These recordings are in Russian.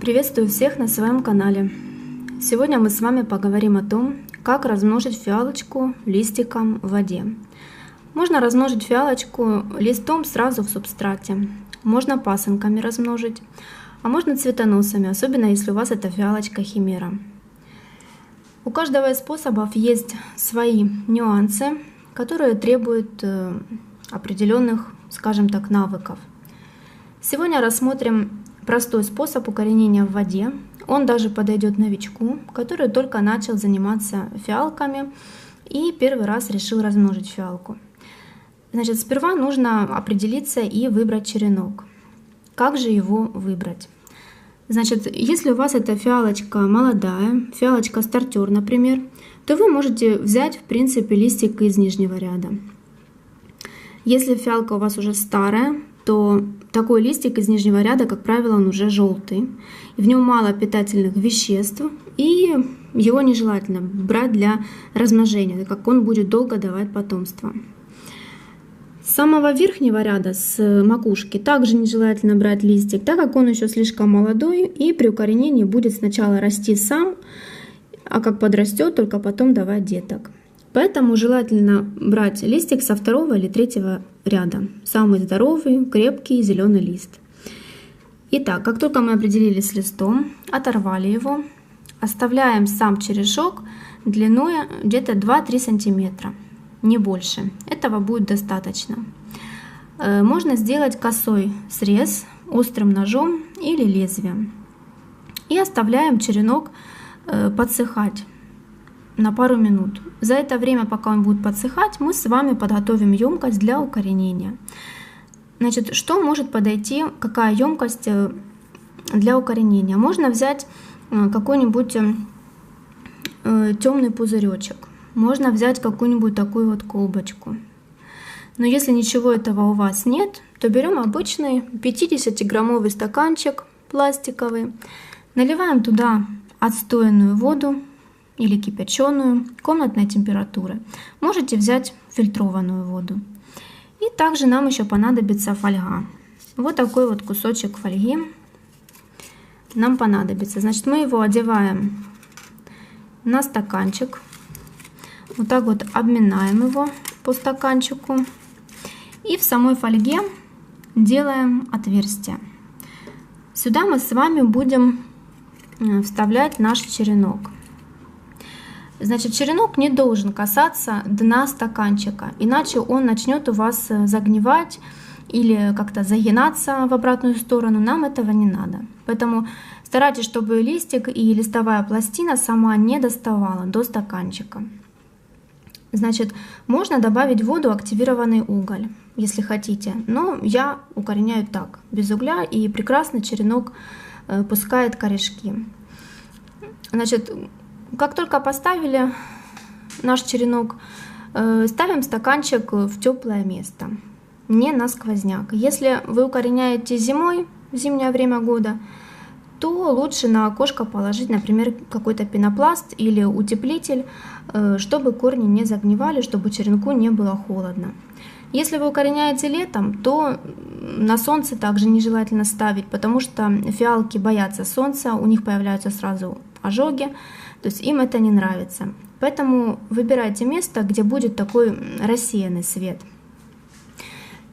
Приветствую всех на своем канале. Сегодня мы с вами поговорим о том, как размножить фиалочку листиком в воде. Можно размножить фиалочку листом сразу в субстрате, можно пасынками размножить, а можно цветоносами, особенно если у вас это фиалочка химера. У каждого из способов есть свои нюансы, которые требуют определенных, скажем так, навыков. Сегодня рассмотрим простой способ укоренения в воде. Он даже подойдет новичку, который только начал заниматься фиалками и первый раз решил размножить фиалку. Значит, сперва нужно определиться и выбрать черенок. Как же его выбрать? Значит, если у вас эта фиалочка молодая, фиалочка стартер, например, то вы можете взять, в принципе, листик из нижнего ряда. Если фиалка у вас уже старая, то такой листик из нижнего ряда, как правило, он уже желтый. В нем мало питательных веществ, и его нежелательно брать для размножения, так как он будет долго давать потомство. С самого верхнего ряда, с макушки, также нежелательно брать листик, так как он еще слишком молодой, и при укоренении будет сначала расти сам, а как подрастет, только потом давать деток. Поэтому желательно брать листик со второго или третьего ряда. Самый здоровый, крепкий зеленый лист. Итак, как только мы определились с листом, оторвали его, оставляем сам черешок длиной где-то 2-3 сантиметра, не больше. Этого будет достаточно. Можно сделать косой срез острым ножом или лезвием. И оставляем черенок подсыхать на пару минут. За это время, пока он будет подсыхать, мы с вами подготовим емкость для укоренения. Значит, что может подойти, какая емкость для укоренения? Можно взять какой-нибудь темный пузыречек, можно взять какую-нибудь такую вот колбочку. Но если ничего этого у вас нет, то берем обычный 50-граммовый стаканчик пластиковый, наливаем туда отстоянную воду или кипяченую комнатной температуры. Можете взять фильтрованную воду. И также нам еще понадобится фольга. Вот такой вот кусочек фольги нам понадобится. Значит, мы его одеваем на стаканчик. Вот так вот обминаем его по стаканчику. И в самой фольге делаем отверстие. Сюда мы с вами будем вставлять наш черенок. Значит, черенок не должен касаться дна стаканчика, иначе он начнет у вас загнивать или как-то загинаться в обратную сторону. Нам этого не надо. Поэтому старайтесь, чтобы листик и листовая пластина сама не доставала до стаканчика. Значит, можно добавить в воду активированный уголь, если хотите. Но я укореняю так, без угля, и прекрасно черенок пускает корешки. Значит, как только поставили наш черенок, ставим стаканчик в теплое место, не на сквозняк. Если вы укореняете зимой, в зимнее время года, то лучше на окошко положить, например, какой-то пенопласт или утеплитель, чтобы корни не загнивали, чтобы черенку не было холодно. Если вы укореняете летом, то на солнце также нежелательно ставить, потому что фиалки боятся солнца, у них появляются сразу ожоги, то есть им это не нравится. Поэтому выбирайте место, где будет такой рассеянный свет.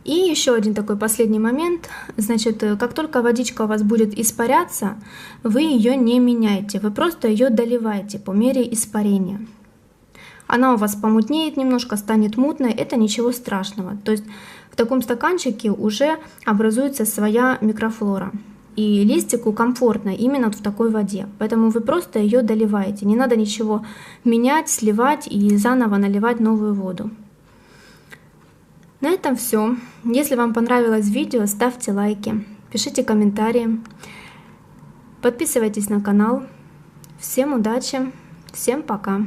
И еще один такой последний момент. Значит, как только водичка у вас будет испаряться, вы ее не меняйте, вы просто ее доливаете по мере испарения. Она у вас помутнеет немножко, станет мутной, это ничего страшного. То есть в таком стаканчике уже образуется своя микрофлора. И листику комфортно именно в такой воде. Поэтому вы просто ее доливаете. Не надо ничего менять, сливать и заново наливать новую воду. На этом все. Если вам понравилось видео, ставьте лайки, пишите комментарии, подписывайтесь на канал. Всем удачи, всем пока!